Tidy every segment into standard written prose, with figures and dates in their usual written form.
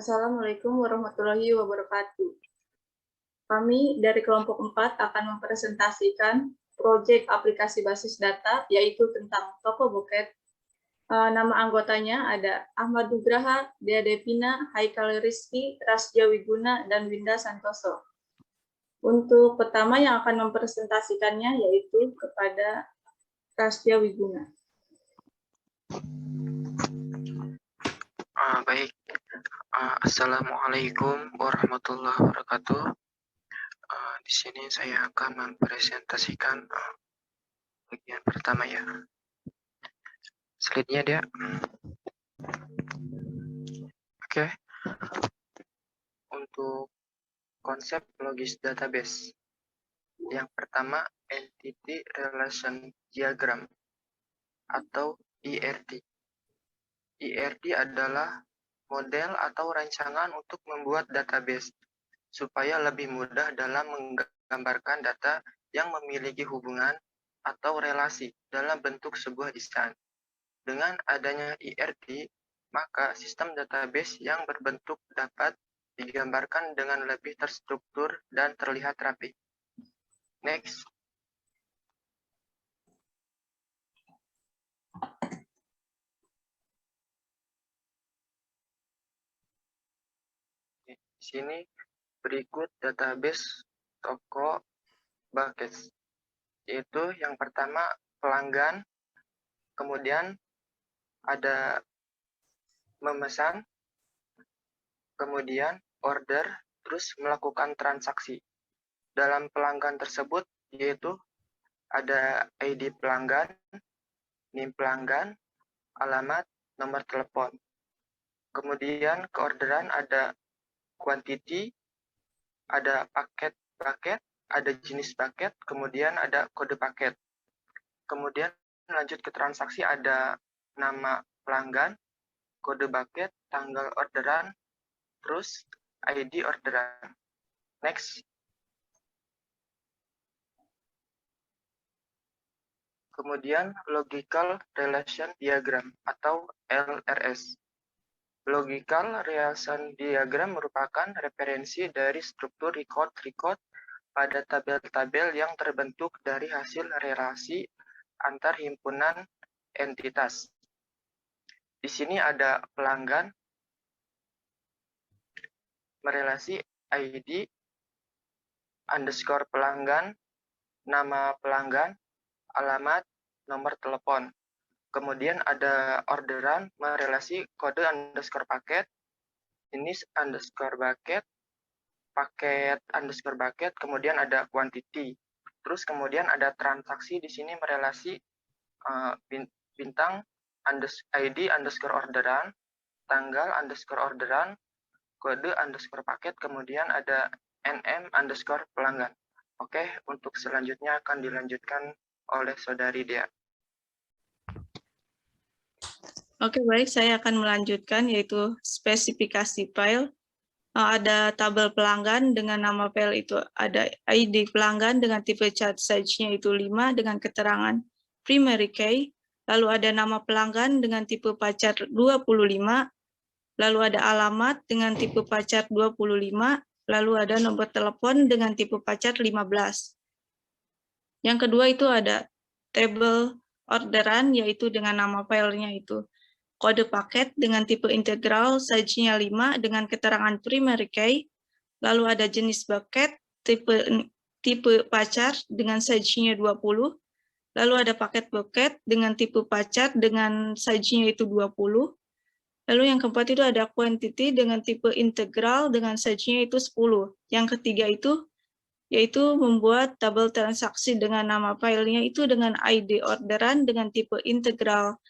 Assalamualaikum warahmatullahi wabarakatuh. Kami dari kelompok 4 akan mempresentasikan proyek aplikasi basis data, yaitu tentang Toko Buket. Nama anggotanya ada Ahmad Nugraha, Dea Devina, Haikal Rizky, Rasja Wiguna, dan Winda Santoso. Untuk pertama yang akan mempresentasikannya yaitu kepada Rasja Wiguna. Baik, Assalamualaikum warahmatullahi wabarakatuh. Di sini saya akan mempresentasikan bagian pertama ya. Slide-nya dia. Oke. Untuk konsep logis database. Yang pertama, Entity Relation Diagram atau ERD. ERD adalah model atau rancangan untuk membuat database supaya lebih mudah dalam menggambarkan data yang memiliki hubungan atau relasi dalam bentuk sebuah desain. Dengan adanya ERD, maka sistem database yang berbentuk dapat digambarkan dengan lebih terstruktur dan terlihat rapi. Next. Di sini berikut database toko buckets, yaitu yang pertama pelanggan, kemudian ada memesan, kemudian order, terus melakukan transaksi. Dalam pelanggan tersebut yaitu ada ID pelanggan, NIM pelanggan, alamat, nomor telepon. Kemudian keorderan ada quantity, ada paket, ada jenis paket, kemudian ada kode paket. Kemudian lanjut ke transaksi ada nama pelanggan, kode paket, tanggal orderan, terus ID orderan. Next. Kemudian Logical Relation Diagram atau LRS. Logical Relation Diagram merupakan referensi dari struktur record pada tabel-tabel yang terbentuk dari hasil relasi antar himpunan entitas. Di sini ada pelanggan, merelasi ID, underscore pelanggan, nama pelanggan, alamat, nomor telepon. Kemudian ada orderan, merelasi kode underscore paket, jenis underscore paket underscore bucket, kemudian ada quantity. Terus kemudian ada transaksi, di sini merelasi bintang ID underscore orderan, tanggal underscore orderan, kode underscore paket, kemudian ada NM underscore pelanggan. Oke, untuk selanjutnya akan dilanjutkan oleh saudari Dea. Oke, baik, saya akan melanjutkan yaitu spesifikasi file. Ada tabel pelanggan dengan nama file itu ada ID pelanggan dengan tipe chart size-nya itu 5 dengan keterangan primary key, lalu ada nama pelanggan dengan tipe pacar 25, lalu ada alamat dengan tipe pacar 25, lalu ada nomor telepon dengan tipe pacar 15. Yang kedua itu ada table orderan yaitu dengan nama filenya itu kode paket dengan tipe integral, size-nya 5 dengan keterangan primary key, lalu ada jenis bucket, tipe pacar dengan size-nya 20, lalu ada paket bucket dengan tipe pacar dengan size-nya itu 20, lalu yang keempat itu ada quantity dengan tipe integral dengan size-nya itu 10. Yang ketiga itu yaitu membuat tabel transaksi dengan nama filenya itu dengan ID orderan dengan tipe integral,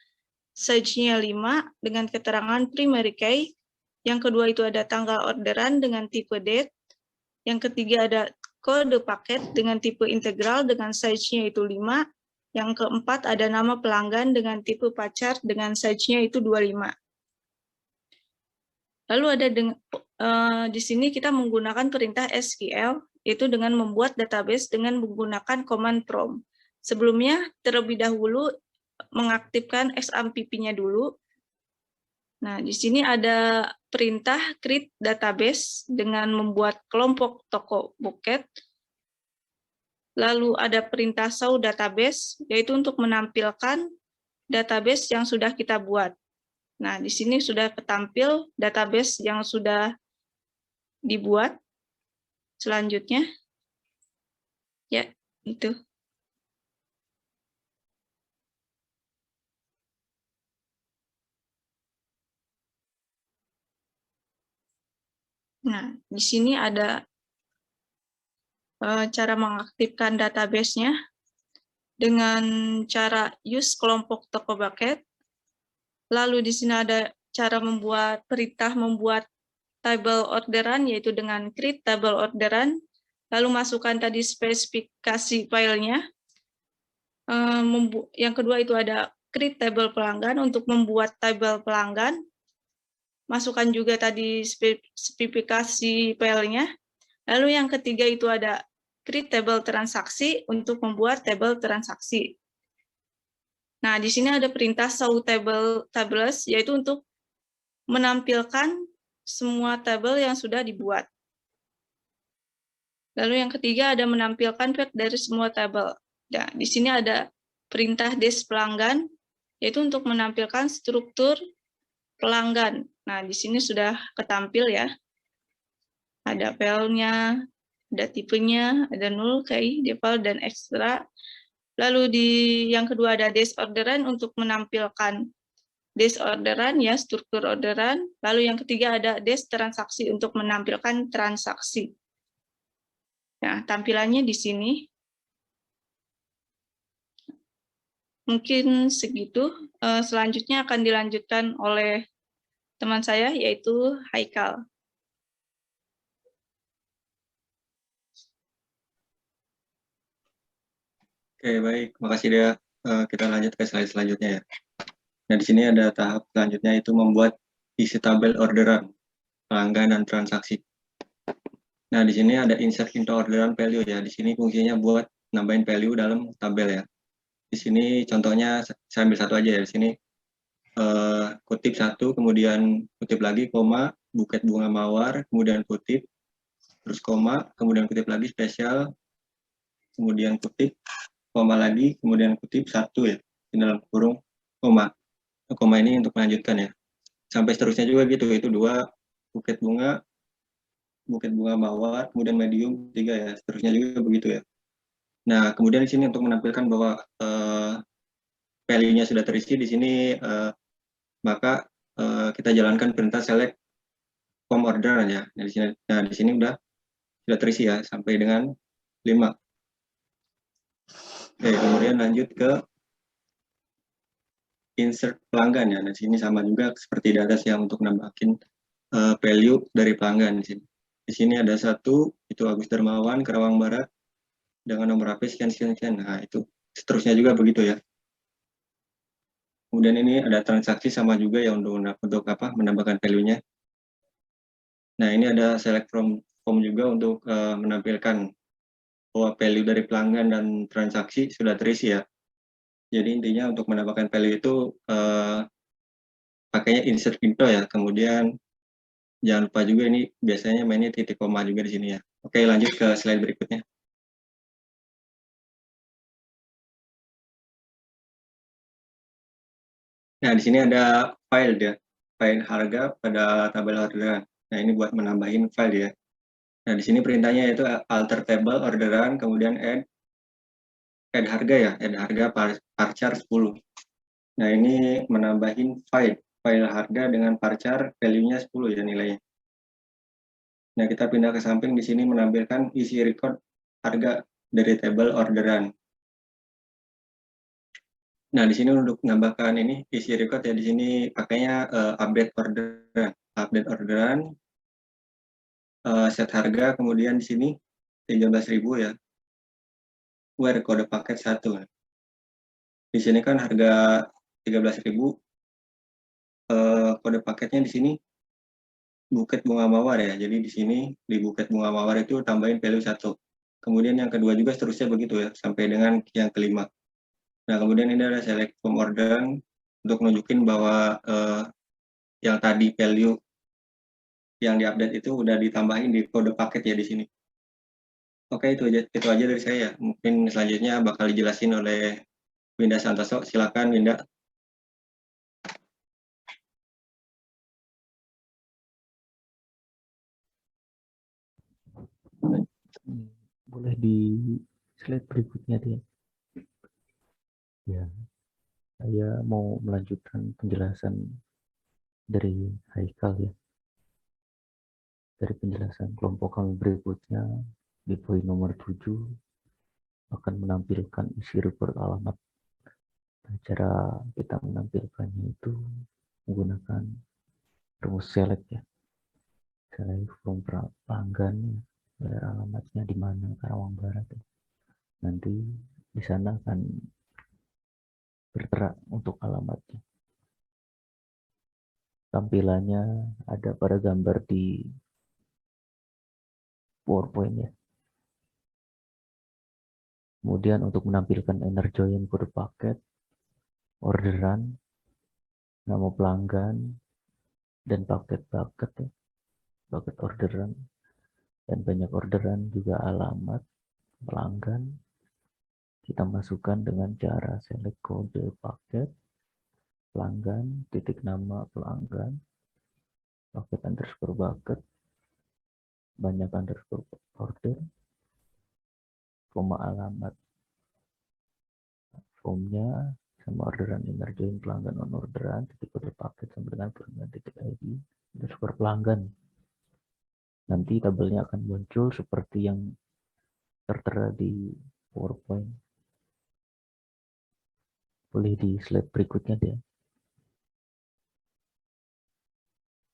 size-nya 5 dengan keterangan primary key. Yang kedua itu ada tanggal orderan dengan tipe date. Yang ketiga ada kode paket dengan tipe integral dengan size-nya itu 5. Yang keempat ada nama pelanggan dengan tipe pacar dengan size-nya itu 25. Lalu ada di sini kita menggunakan perintah SQL yaitu dengan membuat database dengan menggunakan command prompt. Sebelumnya terlebih dahulu mengaktifkan XAMPP-nya dulu. Nah, di sini ada perintah create database dengan membuat kelompok toko buket. Lalu ada perintah show database, yaitu untuk menampilkan database yang sudah kita buat. Nah, di sini sudah ketampil database yang sudah dibuat. Selanjutnya, ya, itu. Nah, di sini ada cara mengaktifkan database-nya dengan cara use kelompok toko bucket. Lalu di sini ada cara membuat perintah membuat table orderan, yaitu dengan create table orderan. Lalu masukkan tadi spesifikasi filenya. Yang kedua itu ada create table pelanggan untuk membuat table pelanggan. Masukkan juga tadi spesifikasi filenya. Lalu yang ketiga itu ada create table transaksi untuk membuat table transaksi. Nah, di sini ada perintah show tables, yaitu untuk menampilkan semua tabel yang sudah dibuat. Lalu yang ketiga ada menampilkan fact dari semua tabel. Nah, di sini ada perintah des pelanggan, yaitu untuk menampilkan struktur pelanggan. Nah, di sini sudah ketampil ya. Ada filenya, ada tipenya, ada null, key, default, dan extra. Lalu di yang kedua ada des orderan untuk menampilkan des orderan ya, struktur orderan. Lalu yang ketiga ada des transaksi untuk menampilkan transaksi. Nah, tampilannya di sini. Mungkin segitu. Selanjutnya akan dilanjutkan oleh teman saya, yaitu Haikal. Oke, baik. Makasih Dea. Kita lanjut ke slide selanjutnya ya. Nah, di sini ada tahap selanjutnya itu membuat isi tabel orderan, pelanggan, dan transaksi. Nah, di sini ada insert into orderan value ya. Di sini fungsinya buat nambahin value dalam tabel ya. Di sini contohnya saya ambil satu aja ya. Di sini kutip satu, kemudian kutip lagi, koma, buket bunga mawar, kemudian kutip, terus koma, kemudian kutip lagi spesial, kemudian kutip, koma lagi, kemudian kutip satu ya, di dalam kurung koma. Koma ini untuk melanjutkan ya. Sampai seterusnya juga gitu, itu dua buket bunga mawar, kemudian medium tiga ya, seterusnya juga begitu ya. Nah, kemudian di sini untuk menampilkan bahwa value-nya sudah terisi di sini, maka kita jalankan perintah select form order ya. Nah, di sini sudah terisi ya sampai dengan 5. Oke, kemudian lanjut ke insert pelanggan ya. Nah, di sini sama juga seperti di atas yang untuk nambahin value dari pelanggan di sini. Di sini ada satu, itu Agus Darmawan, Kerawang Barat, dengan nomor HP sekian. Nah, itu seterusnya juga begitu ya. Kemudian ini ada transaksi sama juga ya untuk menambahkan value-nya. Nah, ini ada select from form juga untuk menampilkan bahwa value dari pelanggan dan transaksi sudah terisi ya. Jadi intinya untuk menambahkan value itu pakainya insert info ya. Kemudian jangan lupa juga ini biasanya mainnya titik koma juga di sini ya. Oke, lanjut ke slide berikutnya. Nah, di sini ada file ya. File harga pada tabel orderan. Nah, ini buat menambahin file ya. Nah, di sini perintahnya itu alter table orderan, kemudian add harga ya, add harga parchar 10. Nah, ini menambahin file harga dengan parchar value-nya 10 ya nilainya. Nah, kita pindah ke samping, di sini menampilkan isi record harga dari table orderan. Nah, di sini untuk menambahkan ini isi record ya, di sini pakainya update orderan, set harga, kemudian di sini 13.000 ya. Where kode paket 1. Di sini kan harga 13.000, kode paketnya di sini buket bunga mawar ya. Jadi di sini di buket bunga mawar itu tambahin value 1. Kemudian yang kedua juga seterusnya begitu ya, sampai dengan yang kelima. Nah, kemudian ini ada select from order untuk menunjukin bahwa yang tadi value yang diupdate itu udah ditambahin di kode paket ya di sini. Oke, itu aja dari saya. Mungkin selanjutnya bakal dijelasin oleh Winda Santoso. Silakan Winda. Boleh di slide berikutnya dia. Ya, saya mau melanjutkan penjelasan dari Haikal ya. Dari penjelasan kelompok kami berikutnya di poin nomor 7 akan menampilkan isi report alamat. Cara kita menampilkannya itu menggunakan rumus select ya. Select from pelanggan, alamatnya di mana, Karawang Barat. Nanti di sana akan bergerak untuk alamatnya. Tampilannya ada pada gambar di PowerPoint ya. Kemudian untuk menampilkan inner join kode paket, orderan, nama pelanggan, dan paket-paket ya. Paket orderan, dan banyak orderan juga alamat pelanggan. Kita masukkan dengan cara select kode paket, pelanggan, titik nama pelanggan, paket underscore bucket, banyak underscore order, koma alamat formnya, sama orderan inner join pelanggan on orderan, titik kode paket sampai dengan pelanggan titik ID, underscore pelanggan. Nanti tabelnya akan muncul seperti yang tertera di PowerPoint. Boleh di slide berikutnya deh.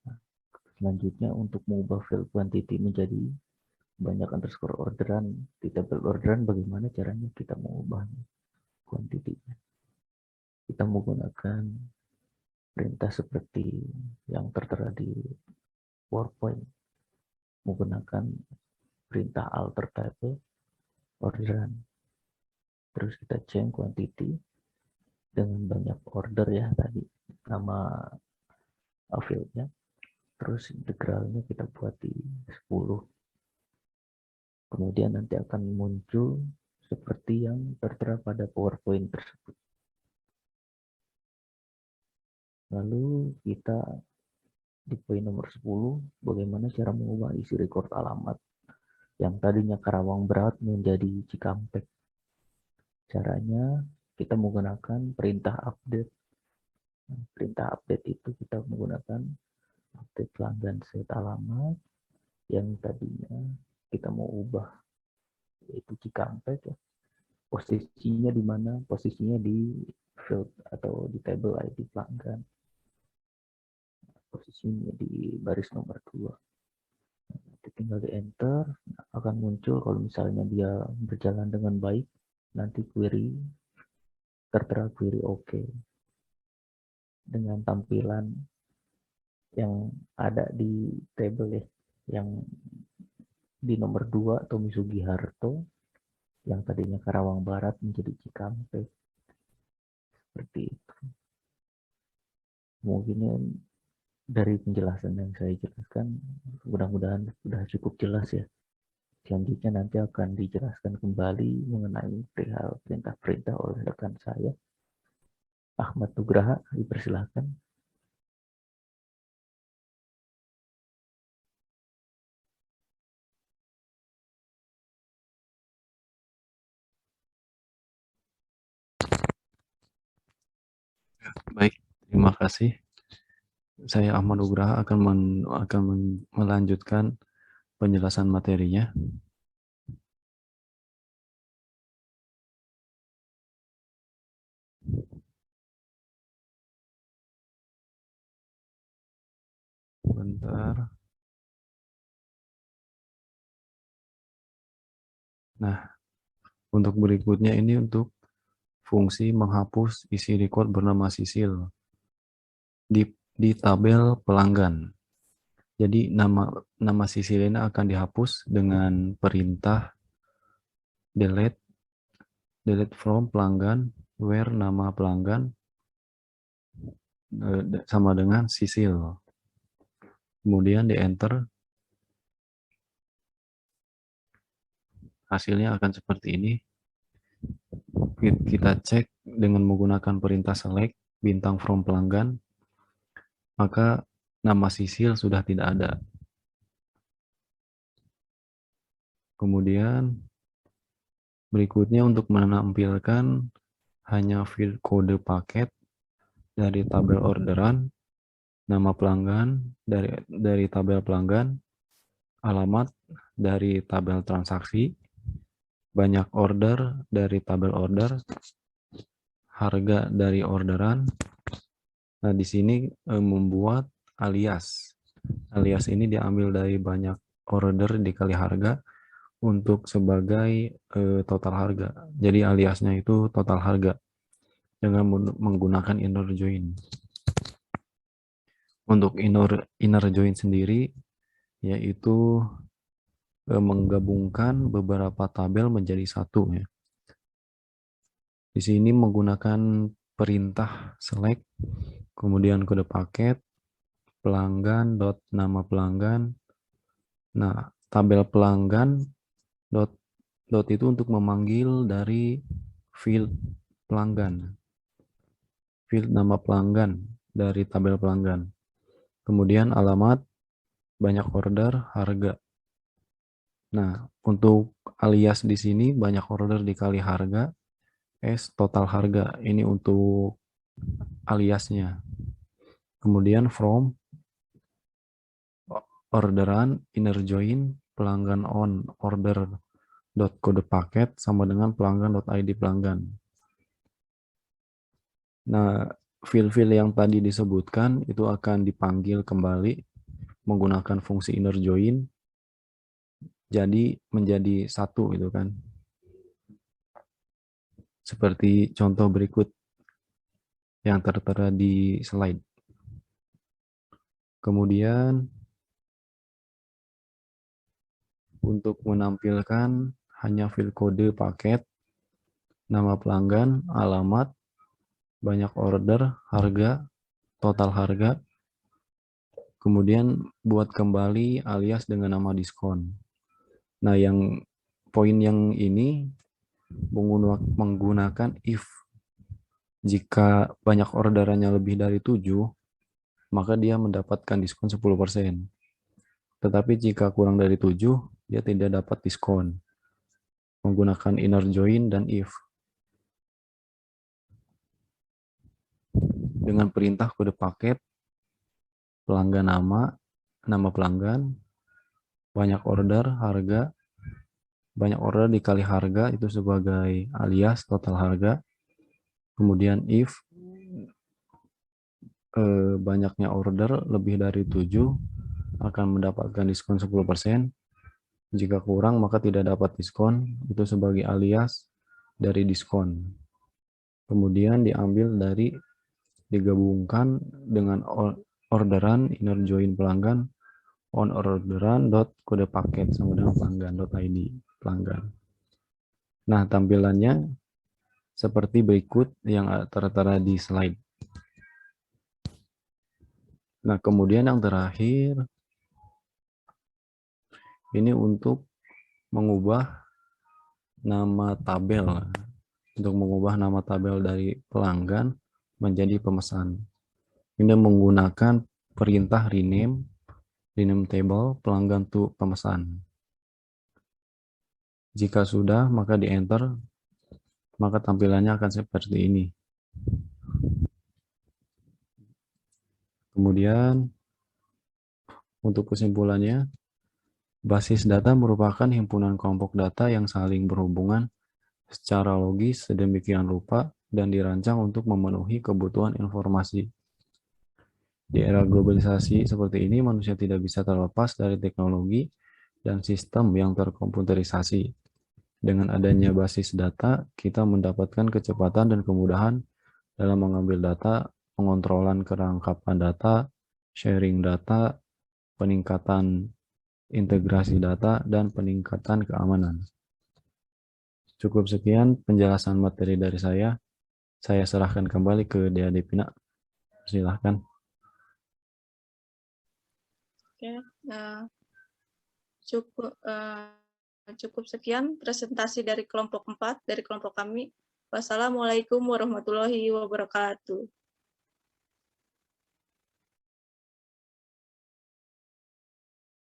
Nah, selanjutnya untuk mengubah field quantity menjadi banyak underscore orderan di tabel orderan, bagaimana caranya kita mengubah quantity-nya? Kita menggunakan perintah seperti yang tertera di PowerPoint, menggunakan perintah alter table orderan. Terus kita change quantity dengan banyak order ya tadi, nama fieldnya. Terus integralnya kita buat di 10. Kemudian nanti akan muncul seperti yang tertera pada PowerPoint tersebut. Lalu kita di poin nomor 10, bagaimana cara mengubah isi record alamat yang tadinya Karawang Barat menjadi Cikampek. Caranya kita menggunakan perintah update. Perintah update itu kita menggunakan update pelanggan set alamat yang tadinya kita mau ubah yaitu Cikampek ya. Posisinya di mana? Posisinya di field atau di table ID pelanggan. Posisinya di baris nomor 2. Nanti tinggal di enter, akan muncul kalau misalnya dia berjalan dengan baik, nanti query tertera query OK dengan tampilan yang ada di table ya, yang di nomor 2 Tommy Sugiharto yang tadinya Karawang Barat menjadi Cikampek. Seperti itu. Mungkin dari penjelasan yang saya jelaskan, mudah-mudahan sudah cukup jelas ya. Selanjutnya nanti akan dijelaskan kembali mengenai perihal perintah-perintah oleh rekan saya, Ahmad Nugraha. Dipersilahkan. Baik, terima kasih. Saya Ahmad Nugraha akan melanjutkan penjelasan materinya. Bentar. Nah, untuk berikutnya ini untuk fungsi menghapus isi record bernama Sisil di tabel pelanggan. Jadi nama Sisil ini akan dihapus dengan perintah delete from pelanggan where nama pelanggan sama dengan sisil. Kemudian di enter, hasilnya akan seperti ini. Kita cek dengan menggunakan perintah select bintang from pelanggan, maka nama sisil sudah tidak ada. Kemudian berikutnya untuk menampilkan hanya field kode paket dari tabel orderan, nama pelanggan dari tabel pelanggan, alamat dari tabel transaksi, banyak order dari tabel order, harga dari orderan. Nah, di sini membuat alias. Alias ini diambil dari banyak order dikali harga untuk sebagai total harga. Jadi aliasnya itu total harga dengan menggunakan inner join. Untuk inner join sendiri yaitu menggabungkan beberapa tabel menjadi satu ya. Di sini menggunakan perintah select, kemudian kode paket, pelanggan, nama pelanggan. Nah, tabel pelanggan dot itu untuk memanggil dari field pelanggan. Field nama pelanggan dari tabel pelanggan. Kemudian alamat, banyak order, harga. Nah, untuk alias di sini banyak order dikali harga, S total harga. Ini untuk aliasnya. Kemudian from orderan inner join pelanggan on order dot kode paket sama dengan pelanggan dot id pelanggan. Nah, field-field yang tadi disebutkan itu akan dipanggil kembali menggunakan fungsi inner join. Jadi menjadi satu gitu kan. Seperti contoh berikut yang tertera di slide. Kemudian untuk menampilkan hanya field kode paket, nama pelanggan, alamat, banyak order, harga, total harga. Kemudian buat kembali alias dengan nama diskon. Nah, yang poin yang ini menggunakan if. Jika banyak orderannya lebih dari 7, maka dia mendapatkan diskon 10%. Tetapi jika kurang dari 7, dia tidak dapat diskon. Menggunakan inner join dan if. Dengan perintah kode paket, pelanggan nama pelanggan, banyak order, harga, banyak order dikali harga itu sebagai alias total harga. Kemudian if banyaknya order lebih dari 7 akan mendapatkan diskon 10%. Jika kurang maka tidak dapat diskon, itu sebagai alias dari diskon. Kemudian digabungkan dengan orderan inner join pelanggan on orderan dot kode paket sama dengan pelanggan dot id pelanggan. Nah, tampilannya seperti berikut yang tertera di slide. Nah, kemudian yang terakhir ini untuk mengubah nama tabel. Untuk mengubah nama tabel dari pelanggan menjadi pemesan. Ini menggunakan perintah rename table pelanggan to pemesan. Jika sudah, maka di enter, maka tampilannya akan seperti ini. Kemudian untuk kesimpulannya, basis data merupakan himpunan kelompok data yang saling berhubungan secara logis sedemikian rupa dan dirancang untuk memenuhi kebutuhan informasi. Di era globalisasi seperti ini, manusia tidak bisa terlepas dari teknologi dan sistem yang terkomputerisasi. Dengan adanya basis data, kita mendapatkan kecepatan dan kemudahan dalam mengambil data, pengontrolan kerangkapan data, sharing data, peningkatan integrasi data, dan peningkatan keamanan. Cukup sekian penjelasan materi dari saya. Saya serahkan kembali ke Dea Devina. Silahkan. Oke, cukup sekian presentasi dari kelompok 4 dari kelompok kami. Wassalamualaikum warahmatullahi wabarakatuh.